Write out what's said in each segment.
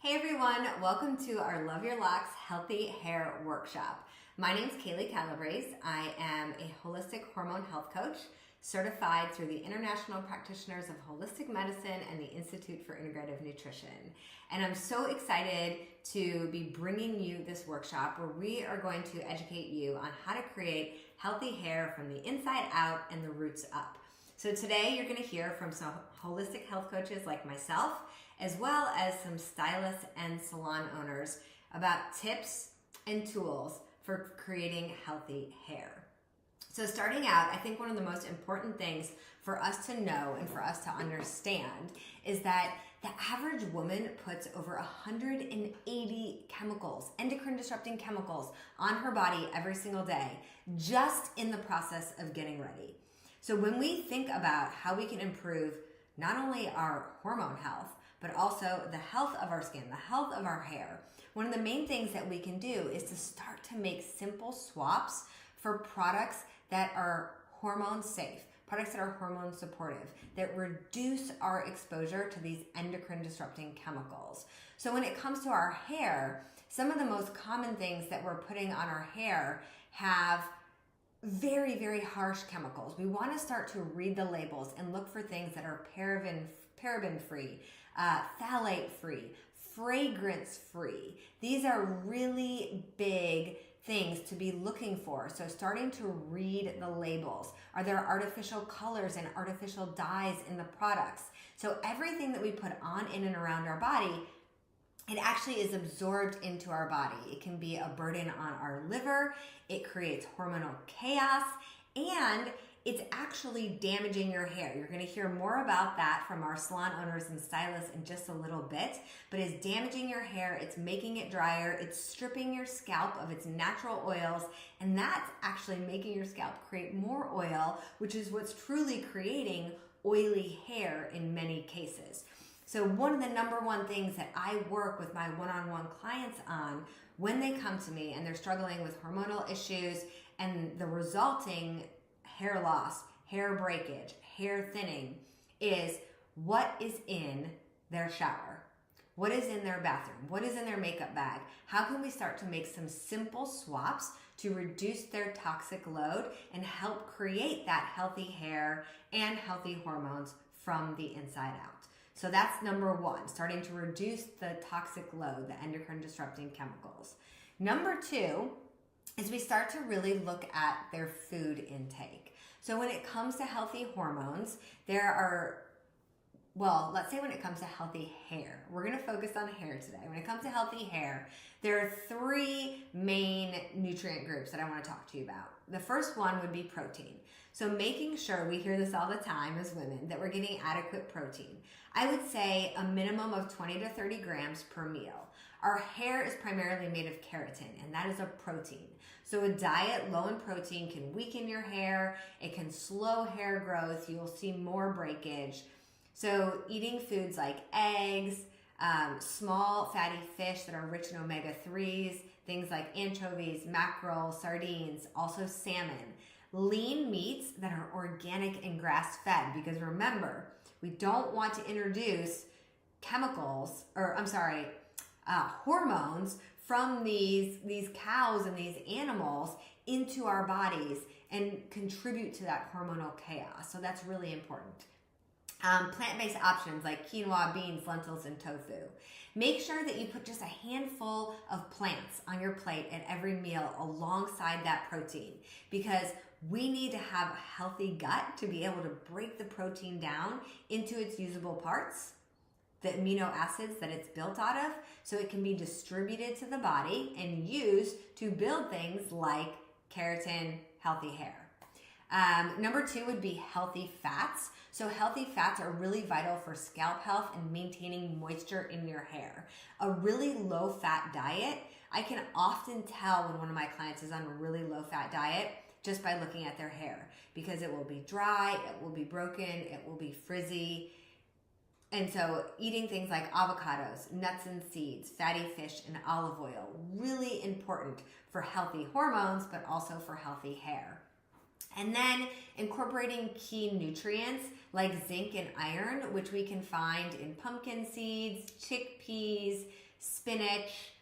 Hey everyone, welcome to our Love Your Locks Healthy Hair Workshop. My name is Kaylee Calabrese. I am a holistic hormone health coach certified through the International Practitioners of Holistic Medicine and the Institute for Integrative Nutrition. And I'm so excited to be bringing you this workshop where we are going to educate you on how to create healthy hair from the inside out and the roots up. So today you're going to hear from some holistic health coaches like myself, as well as some stylists and salon owners about tips and tools for creating healthy hair. So starting out, I think one of the most important things for us to know and for us to understand is that the average woman puts over 180 chemicals, endocrine disrupting chemicals, on her body every single day, just in the process of getting ready. So when we think about how we can improve not only our hormone health, but also the health of our skin, the health of our hair, one of the main things that we can do is to start to make simple swaps for products that are hormone safe, products that are hormone supportive, that reduce our exposure to these endocrine disrupting chemicals. So when it comes to our hair, some of the most common things that we're putting on our hair have very, very harsh chemicals. We want to start to read the labels and look for things that are paraben free, phthalate free, fragrance free. These are really big things to be looking for. So starting to read the labels. Are there artificial colors and artificial dyes in the products? So everything that we put on, in, and around our body, it actually is absorbed into our body. It can be a burden on our liver. It creates hormonal chaos, and it's actually damaging your hair. You're going to hear more about that from our salon owners and stylists in just a little bit, but it's damaging your hair. It's making it drier. It's stripping your scalp of its natural oils, and that's actually making your scalp create more oil, which is what's truly creating oily hair in many cases. So one of the number one things that I work with my one-on-one clients on when they come to me and they're struggling with hormonal issues and the resulting hair loss, hair breakage, hair thinning, is what is in their shower, what is in their bathroom, what is in their makeup bag. How can we start to make some simple swaps to reduce their toxic load and help create that healthy hair and healthy hormones from the inside out? So that's number one, starting to reduce the toxic load, the endocrine disrupting chemicals. Number two is we start to really look at their food intake. So when it comes to healthy hormones, let's say when it comes to healthy hair, we're going to focus on hair today. When it comes to healthy hair, there are three main nutrient groups that I want to talk to you about. The first one would be protein. So making sure, we hear this all the time as women, that we're getting adequate protein. I would say a minimum of 20 to 30 grams per meal. Our hair is primarily made of keratin, and that is a protein. So a diet low in protein can weaken your hair, it can slow hair growth, you'll see more breakage. So eating foods like eggs, small fatty fish that are rich in omega-3s, things like anchovies, mackerel, sardines, also salmon. Lean meats that are organic and grass-fed, because remember, we don't want to introduce hormones from these cows and these animals into our bodies and contribute to that hormonal chaos. So that's really important. Plant-based options like quinoa, beans, lentils, and tofu. Make sure that you put just a handful of plants on your plate at every meal alongside that protein, because we need to have a healthy gut to be able to break the protein down into its usable parts, the amino acids that it's built out of, so it can be distributed to the body and used to build things like keratin, healthy hair. Number two would be healthy fats. So healthy fats are really vital for scalp health and maintaining moisture in your hair. A really low fat diet, I can often tell when one of my clients is on a really low fat diet just by looking at their hair, because it will be dry, it will be broken, it will be frizzy. And so eating things like avocados, nuts and seeds, fatty fish, and olive oil, really important for healthy hormones, but also for healthy hair. And then incorporating key nutrients like zinc and iron, which we can find in pumpkin seeds, chickpeas, spinach.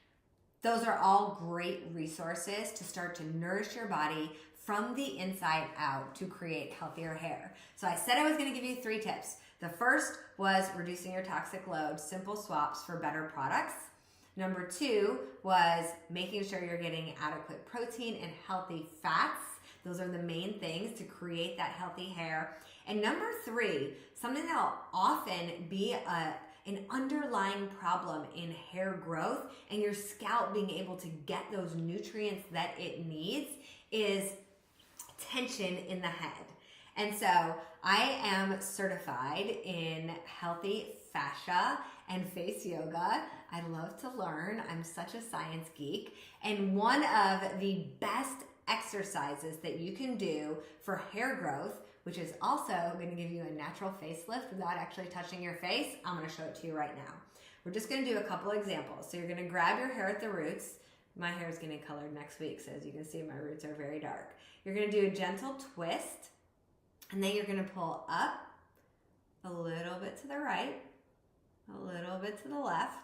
Those are all great resources to start to nourish your body from the inside out to create healthier hair. So I said I was going to give you 3 tips. The first was reducing your toxic load, simple swaps for better products. Number 2 was making sure you're getting adequate protein and healthy fats. Those are the main things to create that healthy hair. And number 3, something that will often be an underlying problem in hair growth and your scalp being able to get those nutrients that it needs is tension in the head. And so I am certified in healthy fascia and face yoga. I love to learn. I'm such a science geek. And one of the best exercises that you can do for hair growth, which is also going to give you a natural facelift without actually touching your face, I'm going to show it to you right now. We're just going to do a couple examples. So you're going to grab your hair at the roots. My hair is getting colored next week, so as you can see, my roots are very dark. You're going to do a gentle twist, and then you're going to pull up a little bit to the right, a little bit to the left,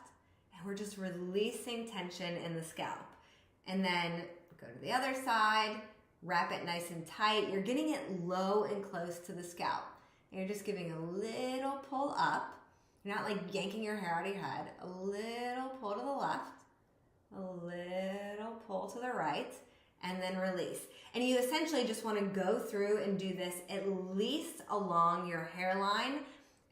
and we're just releasing tension in the scalp. And then go to the other side, wrap it nice and tight. You're getting it low and close to the scalp. And you're just giving a little pull up. You're not like yanking your hair out of your head. A little pull to the left, a little pull to the right, and then release. And you essentially just want to go through and do this at least along your hairline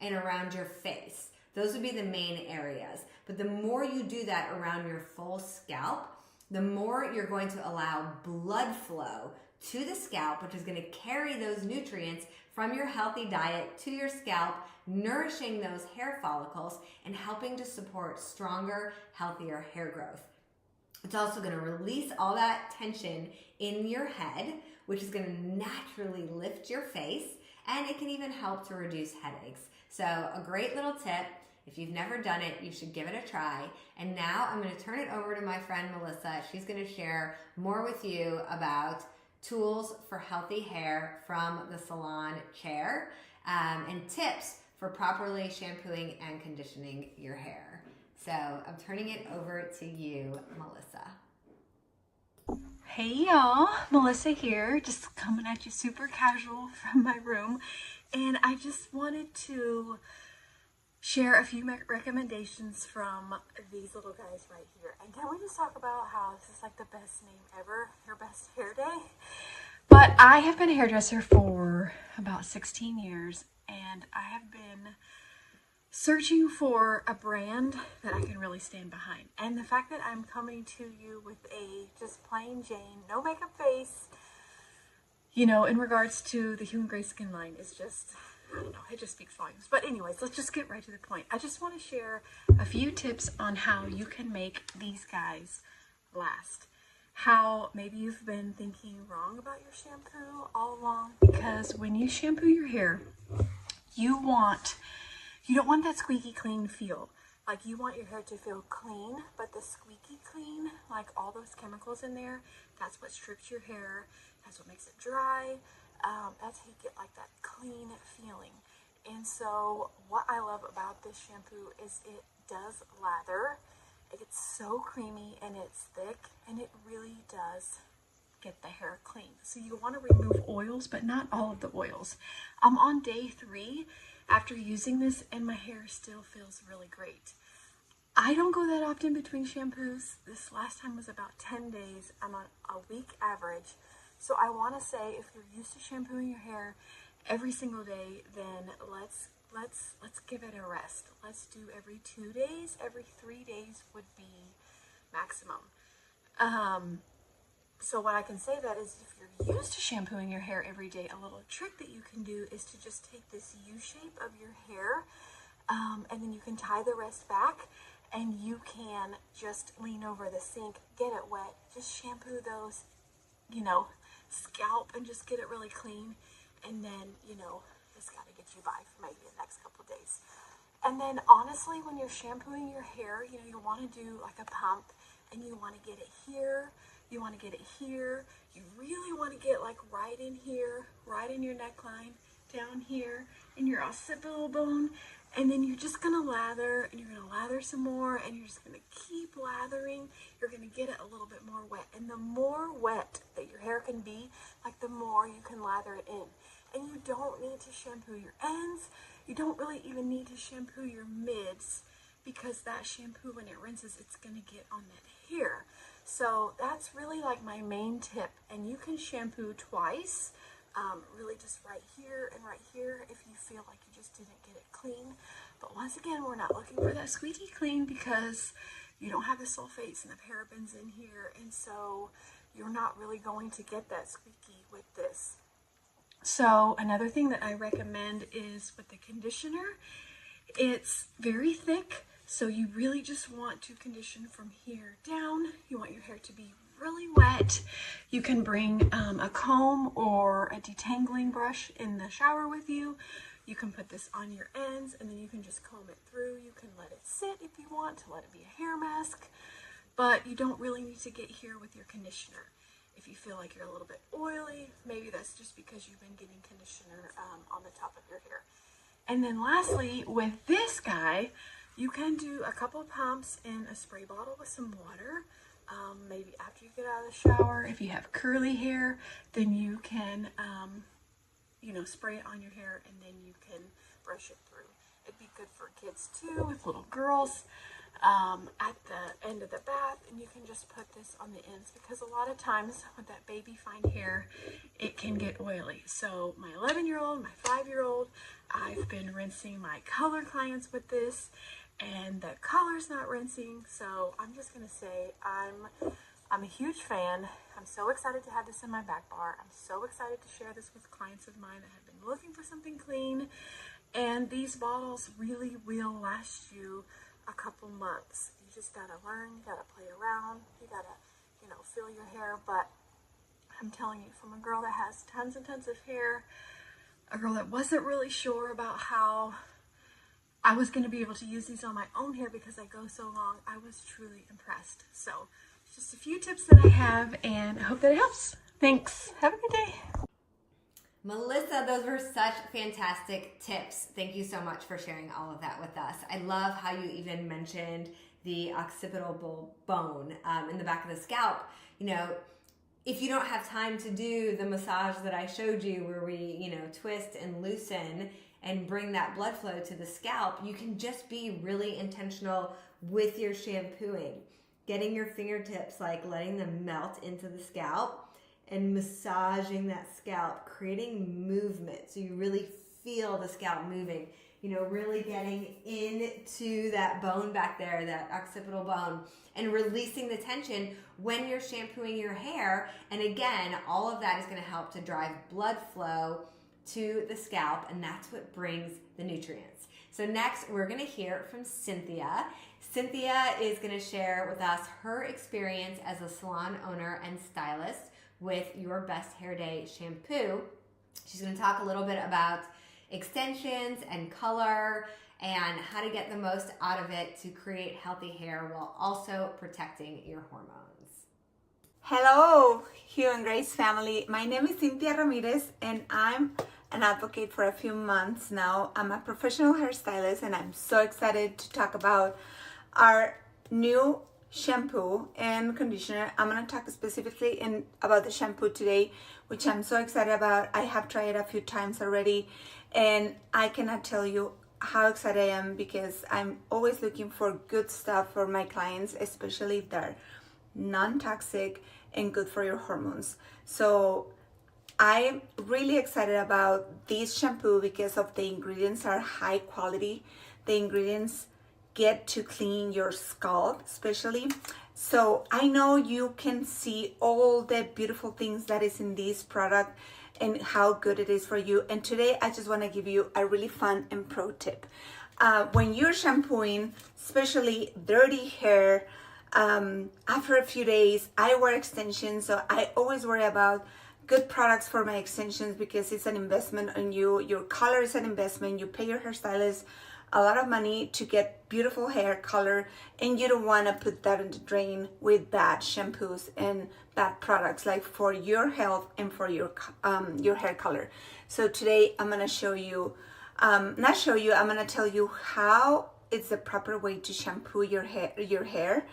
and around your face. Those would be the main areas. But the more you do that around your full scalp, the more you're going to allow blood flow to the scalp, which is going to carry those nutrients from your healthy diet to your scalp, nourishing those hair follicles and helping to support stronger, healthier hair growth. It's also going to release all that tension in your head, which is going to naturally lift your face, and it can even help to reduce headaches. So a great little tip. If you've never done it, you should give it a try. And now I'm going to turn it over to my friend Melissa. She's going to share more with you about tools for healthy hair from the salon chair and tips for properly shampooing and conditioning your hair. So I'm turning it over to you, Melissa. Hey y'all, Melissa here, just coming at you super casual from my room. And I just wanted to share a few recommendations from these little guys right here. And can we just talk about how this is like the best name ever, your best hair day? But I have been a hairdresser for about 16 years, and I have been searching for a brand that I can really stand behind. And the fact that I'm coming to you with a just plain Jane, no makeup face, you know, in regards to the Human Grace Skin line is just, I don't know, it just speaks volumes. But anyways, let's just get right to the point. I just want to share a few tips on how you can make these guys last. How maybe you've been thinking wrong about your shampoo all along, because when you shampoo your hair, you don't want that squeaky clean feel. Like, you want your hair to feel clean, but the squeaky clean, like all those chemicals in there, that's what strips your hair. That's what makes it dry. That's how you get like that clean feeling. And so what I love about this shampoo is it does lather. It gets so creamy and it's thick, and it really does get the hair clean. So you want to remove oils, but not all of the oils. I'm on day 3 after using this, and my hair still feels really great. I don't go that often between shampoos. This last time was about 10 days. I'm on a week average. So I want to say, if you're used to shampooing your hair every single day, then let's give it a rest. Let's do every 2 days. Every 3 days would be maximum. So what I can say that is, if you're used to shampooing your hair every day, a little trick that you can do is to just take this U shape of your hair, and then you can tie the rest back, and you can just lean over the sink, get it wet, just shampoo those, you know, scalp, and just get it really clean. And then, you know, it's got to get you by for maybe the next couple of days. And then honestly, when you're shampooing your hair, you know, you want to do like a pump, and you want to get it here, you want to get it here, you really want to get like right in here, right in your neckline, down here, in your occipital bone, And then you're just gonna lather, and you're gonna lather some more, and you're just gonna keep lathering. You're gonna get it a little bit more wet. And the more wet that your hair can be, like the more you can lather it in. And you don't need to shampoo your ends. You don't really even need to shampoo your mids, because that shampoo, when it rinses, it's gonna get on that hair. So that's really like my main tip. And you can shampoo twice, really just right here and right here if you feel like you just didn't get it clean. But once again, we're not looking for that squeaky clean because you don't have the sulfates and the parabens in here, and so you're not really going to get that squeaky with this. So another thing that I recommend is with the conditioner, it's very thick, so you really just want to condition from here down. You want your hair to be really wet. You can bring a comb or a detangling brush in the shower with you. You can put this on your ends, and then you can just comb it through. You can let it sit if you want to let it be a hair mask, but you don't really need to get here with your conditioner. If you feel like you're a little bit oily, maybe that's just because you've been getting conditioner on the top of your hair. And then lastly, with this guy, you can do a couple pumps in a spray bottle with some water. Maybe after you get out of the shower. If you have curly hair, then you can, spray it on your hair, and then you can brush it through. It'd be good for kids too, with little girls, at the end of the bath, and you can just put this on the ends, because a lot of times with that baby fine hair, it can get oily. So my 11-year-old, my 5-year-old, I've been rinsing my color clients with this, and the color's not rinsing. So I'm just gonna say I'm a huge fan. I'm so excited to have this in my back bar. I'm so excited to share this with clients of mine that have been looking for something clean. And these bottles really will last you a couple months. You just gotta learn, you gotta play around, you gotta, feel your hair. But I'm telling you, from a girl that has tons and tons of hair, a girl that wasn't really sure about how I was going to be able to use these on my own hair because I go so long, I was truly impressed. So just a few tips that I have, and I hope that it helps. Thanks. Have a good day. Melissa, those were such fantastic tips. Thank you so much for sharing all of that with us. I love how you even mentioned the occipital bone in the back of the scalp. If you don't have time to do the massage that I showed you where we, twist and loosen and bring that blood flow to the scalp, you can just be really intentional with your shampooing. Getting your fingertips, letting them melt into the scalp and massaging that scalp, creating movement so you really feel the scalp moving. Really getting into that bone back there, that occipital bone, and releasing the tension when you're shampooing your hair. And again, all of that is going to help to drive blood flow to the scalp, and that's what brings the nutrients. So next, we're going to hear from Cynthia. Cynthia is going to share with us her experience as a salon owner and stylist with Your Best Hair Day shampoo. She's going to talk a little bit about extensions and color and how to get the most out of it to create healthy hair while also protecting your hormones. Hello, Hugh and Grace family. My name is Cynthia Ramirez, and I'm an advocate for a few months now. I'm a professional hairstylist, and I'm so excited to talk about our new shampoo and conditioner. I'm going to talk specifically about the shampoo today, which I'm so excited about. I have tried it a few times already, and I cannot tell you how excited I am, because I'm always looking for good stuff for my clients, especially if they're non-toxic and good for your hormones. So I'm really excited about this shampoo because of the ingredients are high quality. The ingredients get to clean your scalp especially. So I know you can see all the beautiful things that is in this product and how good it is for you. And today I just want to give you a really fun and pro tip. When you're shampooing, especially dirty hair, after a few days, I wear extensions, so I always worry about good products for my extensions because it's an investment on you. Your color is an investment. You pay your hairstylist a lot of money to get beautiful hair color, and you don't want to put that in the drain with bad shampoos and bad products, like for your health and for your hair color. So today I'm going to show you not show you, I'm gonna tell you how it's the proper way to shampoo your hair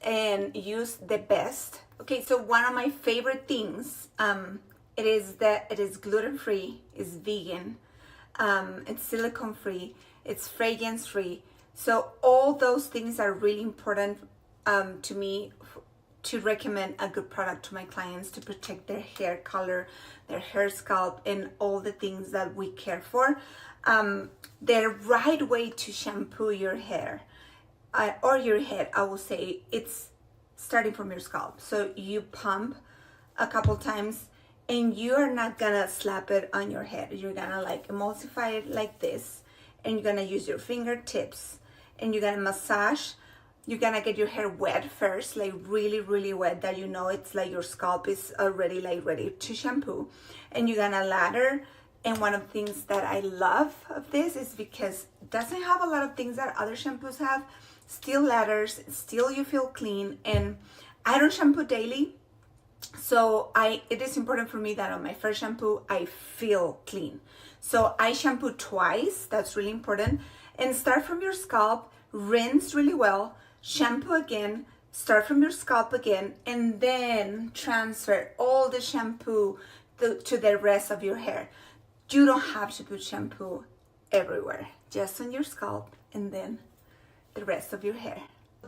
and use the best. Okay, so one of my favorite things, it is that it is gluten-free, it's vegan, it's silicone-free, it's fragrance-free. So all those things are really important to me to recommend a good product to my clients to protect their hair color, their hair scalp, and all the things that we care for. The right way to shampoo your hair or your head, I will say, it's starting from your scalp. So you pump a couple times, and you're not gonna slap it on your head. You're gonna like emulsify it like this, and you're gonna use your fingertips, and you're gonna massage. You're gonna get your hair wet first, like really wet, that you know it's like your scalp is already like ready to shampoo. And you're gonna lather. And one of the things that I love of this is because it doesn't have a lot of things that other shampoos have. Still lathers, still you feel clean. And I don't shampoo daily, so it is important for me that on my first shampoo I feel clean. So I shampoo twice, that's really important. And start from your scalp, rinse really well, shampoo again, start from your scalp again, and then transfer all the shampoo to the rest of your hair. You don't have to put shampoo everywhere, just on your scalp and then the rest of your hair.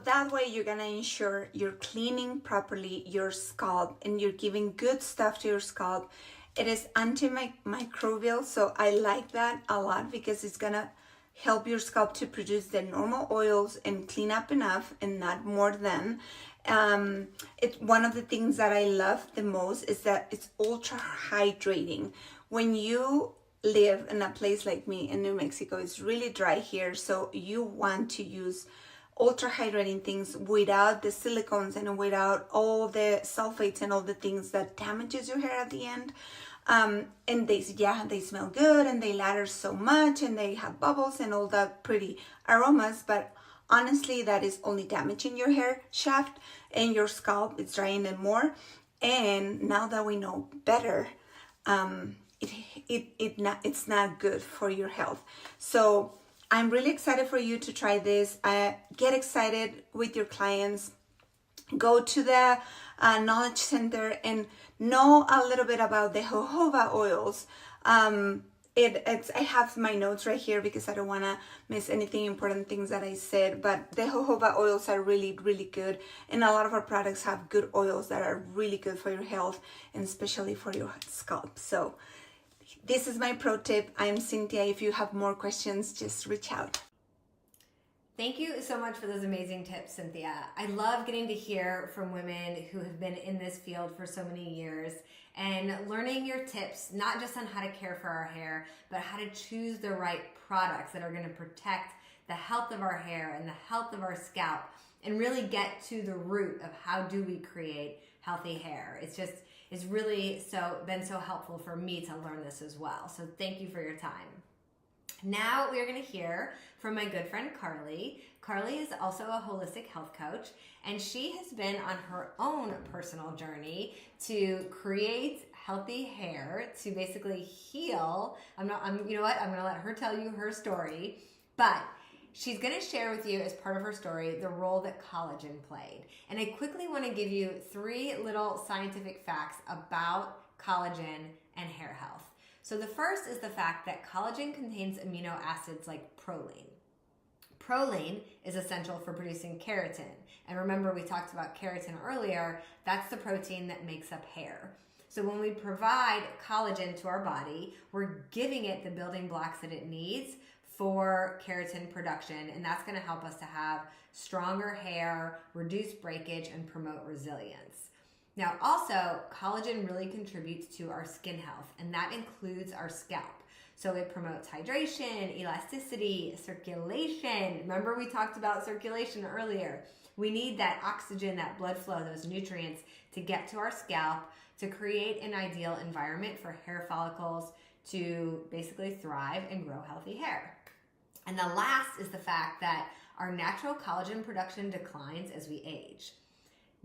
That way you're gonna ensure you're cleaning properly your scalp and you're giving good stuff to your scalp. It is antimicrobial, so I like that a lot because it's gonna help your scalp to produce the normal oils and clean up enough and not more than. It's one of the things that I love the most is that it's ultra hydrating. When you live in a place like me in New Mexico, it's really dry here, so you want to use ultra hydrating things without the silicones and without all the sulfates and all the things that damages your hair at the end. And they smell good and they lather so much and they have bubbles and all that pretty aromas, but honestly that is only damaging your hair shaft and your scalp. It's drying it more. And now that we know better, it's not good for your health. So I'm really excited for you to try this. Get excited with your clients. Go to the knowledge center and know a little bit about the jojoba oils. I have my notes right here because I don't want to miss anything important things that I said, but the jojoba oils are really good, and a lot of our products have good oils that are really good for your health and especially for your scalp. So this is my pro tip. I'm Cynthia. If you have more questions, just reach out. Thank you so much for those amazing tips, Cynthia. I love getting to hear from women who have been in this field for so many years and learning your tips, not just on how to care for our hair, but how to choose the right products that are going to protect the health of our hair and the health of our scalp and really get to the root of how do we create healthy hair. It's really been so helpful for me to learn this as well. So thank you for your time. Now we are going to hear from my good friend Carly. Carly is also a holistic health coach, and she has been on her own personal journey to create healthy hair, to basically heal. You know what? I'm going to let her tell you her story, but she's going to share with you as part of her story the role that collagen played. And I quickly want to give you 3 little scientific facts about collagen and hair health. So the first is the fact that collagen contains amino acids like proline. Proline is essential for producing keratin. And remember, we talked about keratin earlier. That's the protein that makes up hair. So when we provide collagen to our body, we're giving it the building blocks that it needs for keratin production. And that's going to help us to have stronger hair, reduce breakage, and promote resilience. Now, also, collagen really contributes to our skin health, and that includes our scalp. So it promotes hydration, elasticity, circulation. Remember, we talked about circulation earlier. We need that oxygen, that blood flow, those nutrients to get to our scalp to create an ideal environment for hair follicles to basically thrive and grow healthy hair. And the last is the fact that our natural collagen production declines as we age.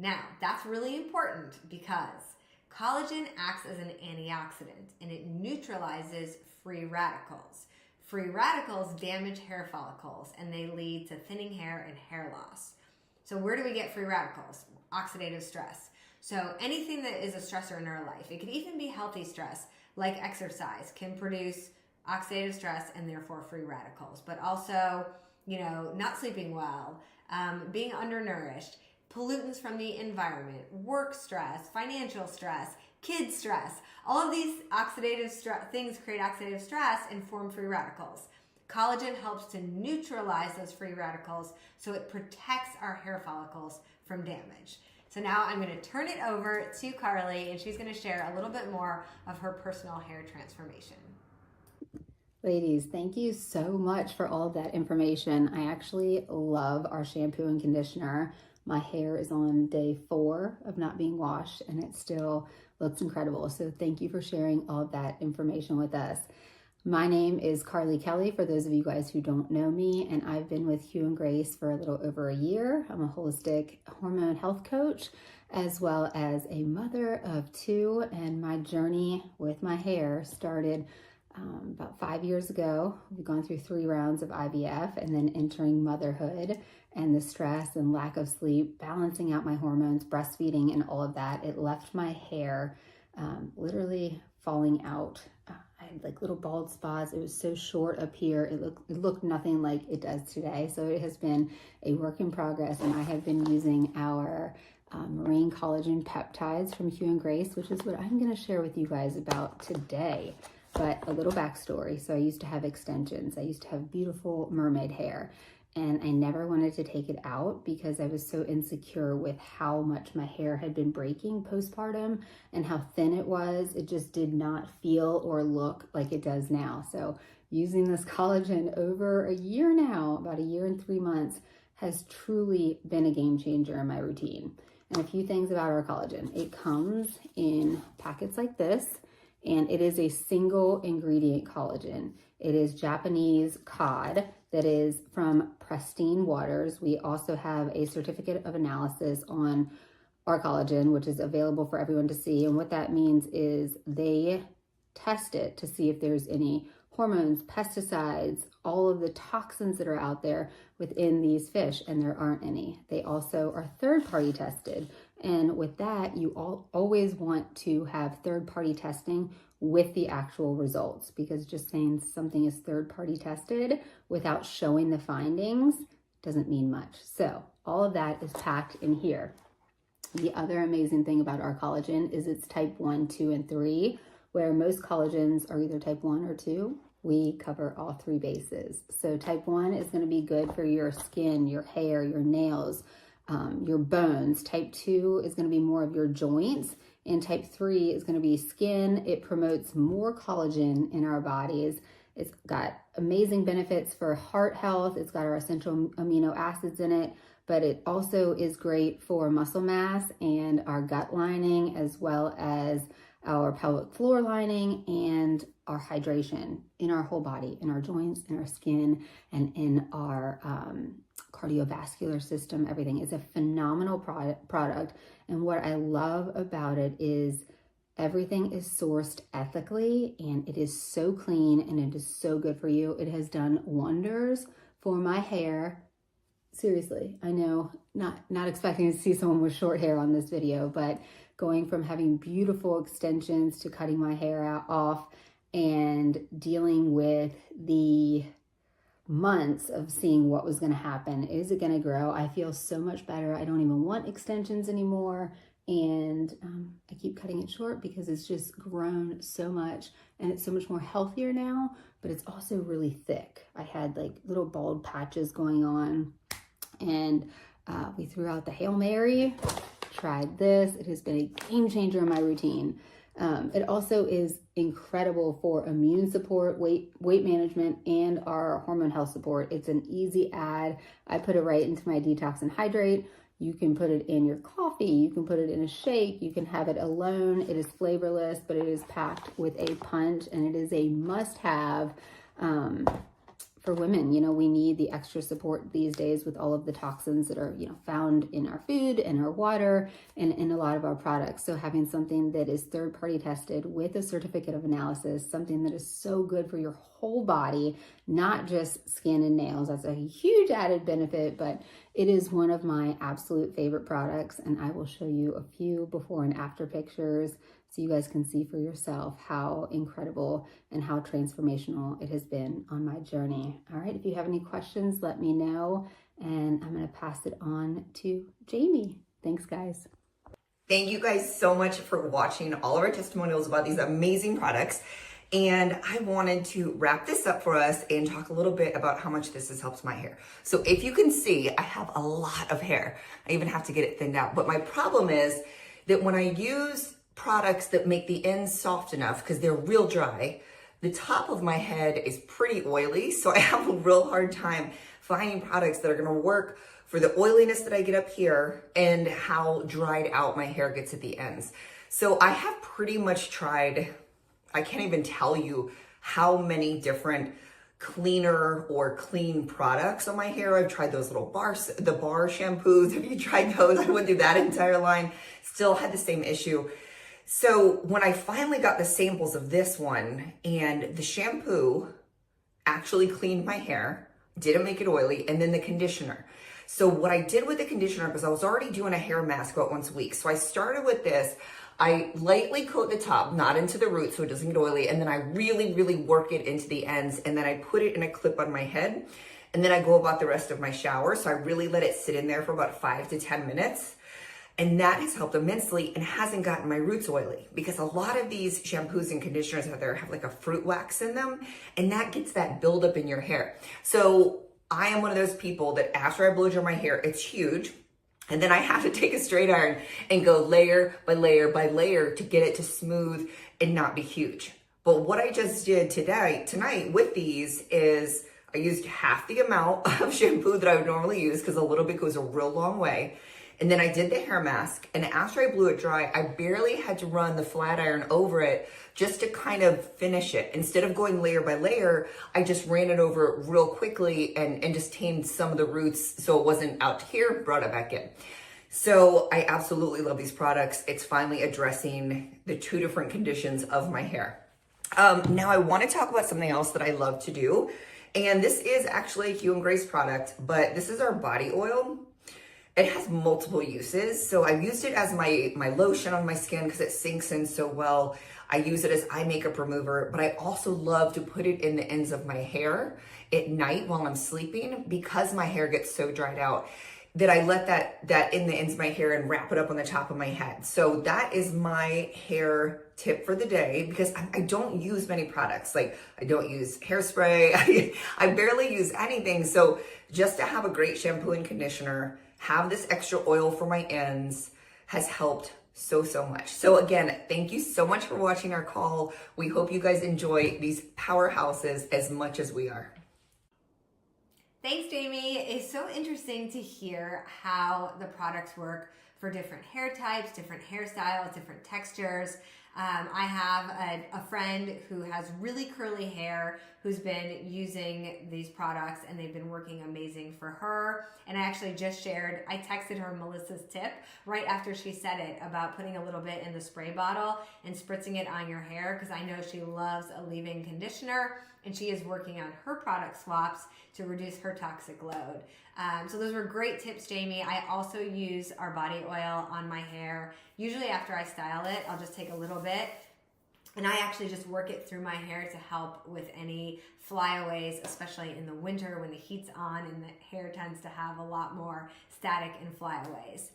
Now, that's really important because collagen acts as an antioxidant and it neutralizes free radicals. free radicals damage hair follicles and they lead to thinning hair and hair loss. So where do we get free radicals? Oxidative stress. So anything that is a stressor in our life, it could even be healthy stress, like exercise, can produce oxidative stress and therefore free radicals. But also, not sleeping well, being undernourished, pollutants from the environment, work stress, financial stress, kid stress. All of these oxidative things create oxidative stress and form free radicals. Collagen helps to neutralize those free radicals so it protects our hair follicles from damage. So now I'm going to turn it over to Carly, and she's going to share a little bit more of her personal hair transformation. Ladies, thank you so much for all of that information. I actually love our shampoo and conditioner. My hair is on day 4 of not being washed, and it still looks incredible. So thank you for sharing all of that information with us. My name is Carly Kelly, for those of you guys who don't know me, and I've been with Hugh and Grace for a little over a year. I'm a holistic hormone health coach, as well as a mother of 2, and my journey with my hair started about 5 years ago. We've gone through 3 rounds of IVF and then entering motherhood and the stress and lack of sleep, balancing out my hormones, breastfeeding, and all of that. It left my hair literally falling out. I had like little bald spots. It was so short up here. It looked nothing like it does today. So it has been a work in progress, and I have been using our marine collagen peptides from Hugh and Grace, which is what I'm going to share with you guys about today. But a little backstory. So I used to have extensions. I used to have beautiful mermaid hair, and I never wanted to take it out because I was so insecure with how much my hair had been breaking postpartum and how thin it was. It just did not feel or look like it does now. So using this collagen over a year now, about a year and 3 months, has truly been a game changer in my routine. And a few things about our collagen. It comes in packets like this, and it is a single ingredient collagen. It is Japanese cod that is from pristine waters. We also have a certificate of analysis on our collagen, which is available for everyone to see. And what that means is they test it to see if there's any hormones, pesticides, all of the toxins that are out there within these fish, and there aren't any. They also are third-party tested. And with that, you always want to have third-party testing with the actual results, because just saying something is third-party tested without showing the findings doesn't mean much. So all of that is packed in here. The other amazing thing about our collagen is it's type 1, 2, and 3, where most collagens are either type 1 or 2. We cover all 3 bases. So type 1 is going to be good for your skin, your hair, your nails, your bones. Type 2 is going to be more of your joints. And type 3 is going to be skin. It promotes more collagen in our bodies. It's got amazing benefits for heart health. It's got our essential amino acids in it, but it also is great for muscle mass and our gut lining, as well as our pelvic floor lining and our hydration in our whole body, in our joints, in our skin, and in our cardiovascular system. Everything is a phenomenal product. And what I love about it is everything is sourced ethically, and it is so clean, and it is so good for you. It has done wonders for my hair. Seriously, I know, not expecting to see someone with short hair on this video, but going from having beautiful extensions to cutting my hair off and dealing with the months of seeing what was going to happen. Is it going to grow? I feel so much better. I don't even want extensions anymore. And I keep cutting it short because it's just grown so much, and it's so much more healthier now, but it's also really thick. I had like little bald patches going on, and we threw out the Hail Mary, tried this. It has been a game changer in my routine. It also is incredible for immune support, weight management, and our hormone health support. It's an easy add. I put it right into my detox and hydrate. You can put it in your coffee. You can put it in a shake. You can have it alone. It is flavorless, but it is packed with a punch, and it is a must-have for for women. You know, we need the extra support these days with all of the toxins that are, you know, found in our food and our water and in a lot of our products. So having something that is third-party tested with a certificate of analysis, something that is so good for your whole body, not just skin and nails, that's a huge added benefit, but it is one of my absolute favorite products. And I will show you a few before and after pictures so you guys can see for yourself how incredible and how transformational it has been on my journey. All right, if you have any questions, let me know, and I'm going to pass it on to Jamie. Thanks, guys. Thank you guys so much for watching all of our testimonials about these amazing products. And I wanted to wrap this up for us and talk a little bit about how much this has helped my hair. So if you can see, I have a lot of hair. I even have to get it thinned out. But my problem is that when I use products that make the ends soft enough, because they're real dry, the top of my head is pretty oily. So I have a real hard time finding products that are gonna work for the oiliness that I get up here and how dried out my hair gets at the ends. So I have pretty much tried, I can't even tell you how many different cleaner or clean products on my hair. I've tried those little bars, the bar shampoos. Have you tried those? I went through that entire line, still had the same issue. So when I finally got the samples of this one, and the shampoo actually cleaned my hair, didn't make it oily, and then the conditioner. So what I did with the conditioner, because I was already doing a hair mask about once a week. So I started with this. I lightly coat the top, not into the root so it doesn't get oily, and then I really, really work it into the ends, and then I put it in a clip on my head, and then I go about the rest of my shower. So I really let it sit in there for about 5 to 10 minutes. And that has helped immensely and hasn't gotten my roots oily, because a lot of these shampoos and conditioners out there have like a fruit wax in them, and that gets that buildup in your hair. So I am one of those people that after I blow dry my hair, it's huge. And then I have to take a straight iron and go layer by layer by layer to get it to smooth and not be huge. But what I just did tonight with these is I used half the amount of shampoo that I would normally use, because a little bit goes a real long way. And then I did the hair mask, and after I blew it dry, I barely had to run the flat iron over it just to kind of finish it. Instead of going layer by layer, I just ran it over real quickly and just tamed some of the roots so it wasn't out here, brought it back in. So I absolutely love these products. It's finally addressing the 2 different conditions of my hair. Now I want to talk about something else that I love to do. And this is actually a Hue and Grace product, but this is our body oil. It has multiple uses. So I've used it as my lotion on my skin because it sinks in so well. I use it as eye makeup remover, but I also love to put it in the ends of my hair at night while I'm sleeping, because my hair gets so dried out that I let that in the ends of my hair and wrap it up on the top of my head. So that is my hair tip for the day, because I don't use many products. Like I don't use hairspray. I barely use anything. So just to have a great shampoo and conditioner, have this extra oil for my ends, has helped so much. So again, thank you so much for watching our call. We hope you guys enjoy these powerhouses as much as we are. Thanks, Jamie. It's so interesting to hear how the products work for different hair types, different hairstyles, different textures. I have a friend who has really curly hair who's been using these products, and they've been working amazing for her. And I actually just shared, I texted her Melissa's tip right after she said it about putting a little bit in the spray bottle and spritzing it on your hair, because I know she loves a leave-in conditioner, and she is working on her product swaps to reduce her toxic load. So those were great tips, Jamie. I also use our body oil on my hair. Usually after I style it, I'll just take a little bit, and I actually just work it through my hair to help with any flyaways, especially in the winter when the heat's on and the hair tends to have a lot more static and flyaways.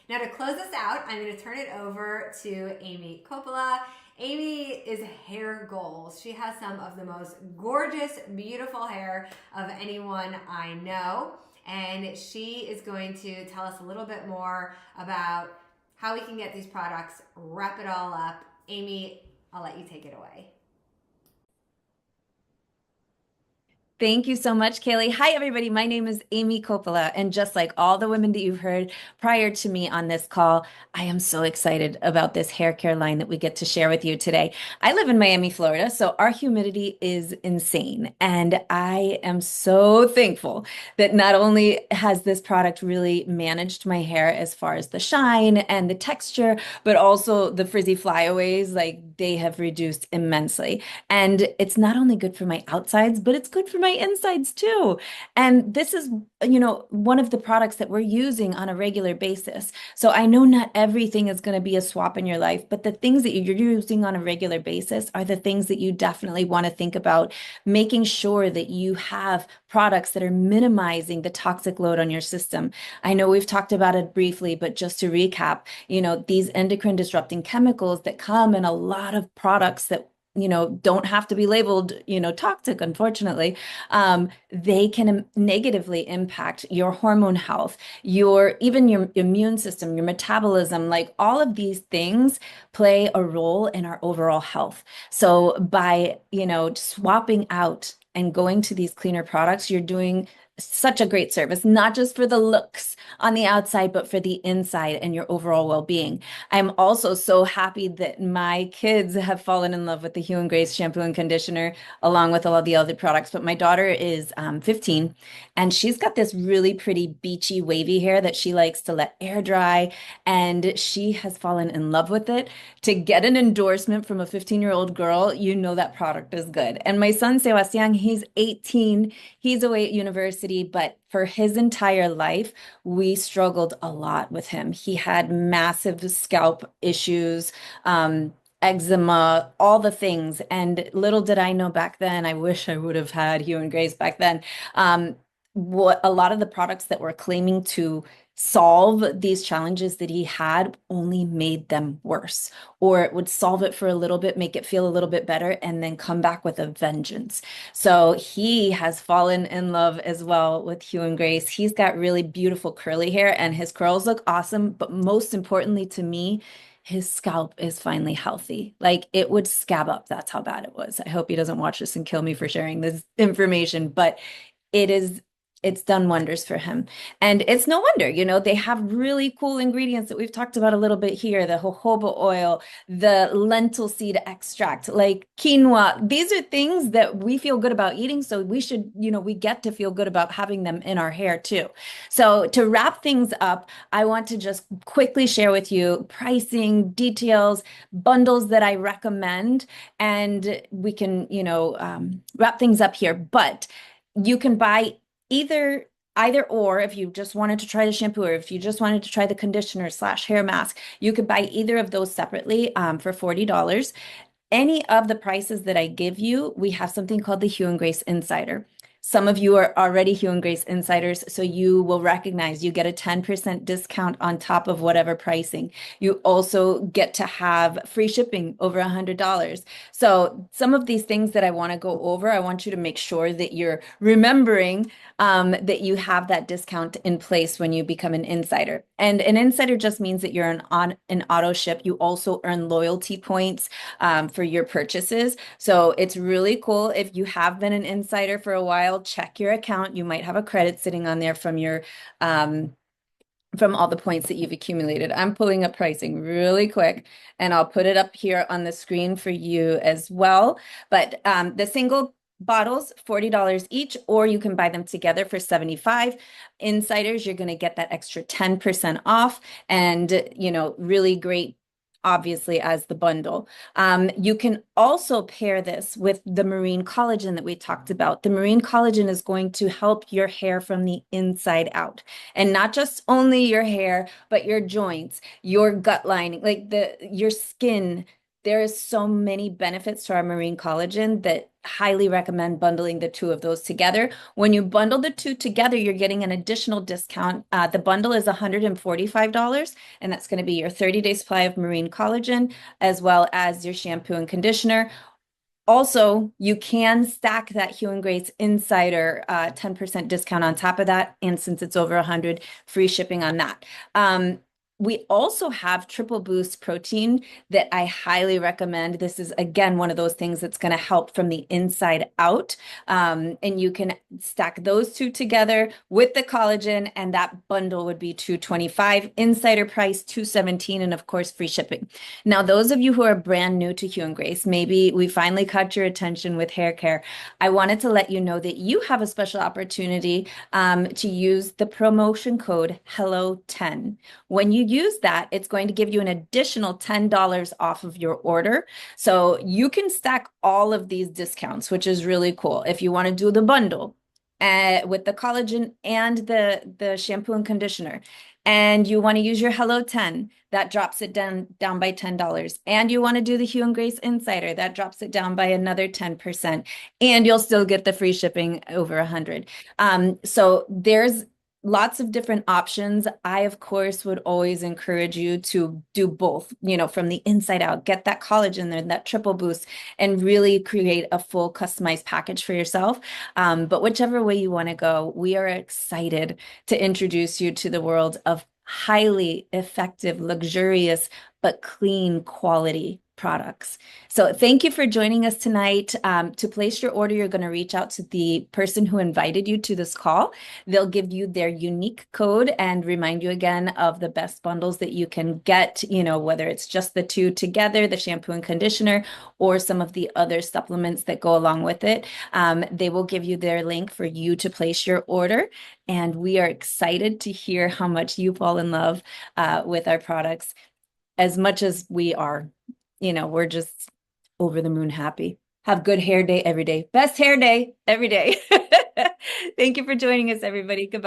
Now to close us out, I'm going to turn it over to Amy Coppola. Amy is hair goals. She has some of the most gorgeous, beautiful hair of anyone I know. And she is going to tell us a little bit more about how we can get these products, wrap it all up. Amy, I'll let you take it away. Thank you so much, Kaylee. Hi, everybody. My name is Amy Coppola, and just like all the women that you've heard prior to me on this call, I am so excited about this hair care line that we get to share with you today. I live in Miami, Florida, so our humidity is insane, and I am so thankful that not only has this product really managed my hair as far as the shine and the texture, but also the frizzy flyaways, like they have reduced immensely. And it's not only good for my outsides, but it's good for my insides too. And this is, one of the products that we're using on a regular basis. So I know not everything is going to be a swap in your life, but the things that you're using on a regular basis are the things that you definitely want to think about, making sure that you have products that are minimizing the toxic load on your system. I know we've talked about it briefly, but just to recap, these endocrine disrupting chemicals that come in a lot of products that don't have to be labeled, toxic, unfortunately, they can negatively impact your hormone health, even your immune system, your metabolism, like all of these things play a role in our overall health. So by, swapping out and going to these cleaner products, you're doing such a great service, not just for the looks on the outside, but for the inside and your overall well-being. I'm also so happy that my kids have fallen in love with the Hue and Grace shampoo and conditioner, along with all of the other products. But my daughter is 15, and she's got this really pretty beachy, wavy hair that she likes to let air dry, and she has fallen in love with it. To get an endorsement from a 15-year-old girl, that product is good. And my son, Sebastian, he's 18. He's away at university, but for his entire life, we struggled a lot with him. He had massive scalp issues, eczema, all the things. And little did I know back then, I wish I would have had Hue and Grace back then. What a lot of the products that were claiming to solve these challenges that he had only made them worse, or it would solve it for a little bit, make it feel a little bit better, and then come back with a vengeance. So he has fallen in love as well with Hue and Grace. He's got really beautiful curly hair and his curls look awesome, but most importantly to me, his scalp is finally healthy. Like it would scab up. That's how bad it was. I hope he doesn't watch this and kill me for sharing this information, but it is it's done wonders for him. And it's no wonder, they have really cool ingredients that we've talked about a little bit here, the jojoba oil, the lentil seed extract, like quinoa. These are things that we feel good about eating. So we should, we get to feel good about having them in our hair too. So to wrap things up, I want to just quickly share with you pricing, details, bundles that I recommend, and we can, wrap things up here. But you can buy either or. If you just wanted to try the shampoo, or if you just wanted to try the conditioner / hair mask, you could buy either of those separately for $40. Any of the prices that I give you, we have something called the Hue and Grace Insider. Some of you are already Hue and Grace insiders, so you will recognize you get a 10% discount on top of whatever pricing. You also get to have free shipping over $100. So some of these things that I want to go over, I want you to make sure that you're remembering that you have that discount in place when you become an insider. And an insider just means that you're on an auto ship. You also earn loyalty points for your purchases. So it's really cool. If you have been an insider for a while, check your account. You might have a credit sitting on there from your from all the points that you've accumulated. I'm pulling up pricing really quick, and I'll put it up here on the screen for you as well. But the single bottles, $40 each, or you can buy them together for $75. Insiders, you're going to get that extra 10% off, and really great, obviously, as the bundle. You can also pair this with the marine collagen that we talked about. The marine collagen is going to help your hair from the inside out, and not just only your hair, but your joints, your gut lining, like your skin. There is so many benefits to our marine collagen that highly recommend bundling the two of those together. When you bundle the two together, you're getting an additional discount. The bundle is $145, and that's going to be your 30-day supply of marine collagen, as well as your shampoo and conditioner. Also, you can stack that Hue and Grace Insider 10% discount on top of that. And since it's over 100, free shipping on that. We also have triple boost protein that I highly recommend. This is, again, one of those things that's going to help from the inside out. And you can stack those two together with the collagen, and that bundle would be $225, insider price $217, and of course, free shipping. Now, those of you who are brand new to Hue and Grace, maybe we finally caught your attention with hair care. I wanted to let you know that you have a special opportunity to use the promotion code HELLO10. When you use that, it's going to give you an additional $10 off of your order. So you can stack all of these discounts, which is really cool. If you want to do the bundle with the collagen and the shampoo and conditioner, and you want to use your Hello 10, that drops it down by $10. And you want to do the Hue and Grace Insider, that drops it down by another 10%. And you'll still get the free shipping over $100. So there's lots of different options. I, of course, would always encourage you to do both, from the inside out, get that collagen there, that triple boost, and really create a full customized package for yourself. But whichever way you want to go, we are excited to introduce you to the world of highly effective, luxurious, but clean quality products. So thank you for joining us tonight. To place your order, you're going to reach out to the person who invited you to this call. They'll give you their unique code and remind you again of the best bundles that you can get, whether it's just the two together, the shampoo and conditioner, or some of the other supplements that go along with it. They will give you their link for you to place your order. And we are excited to hear how much you fall in love with our products as much as we are. We're just over the moon happy. Have good hair day every day. Best hair day every day. Thank you for joining us, everybody. Goodbye.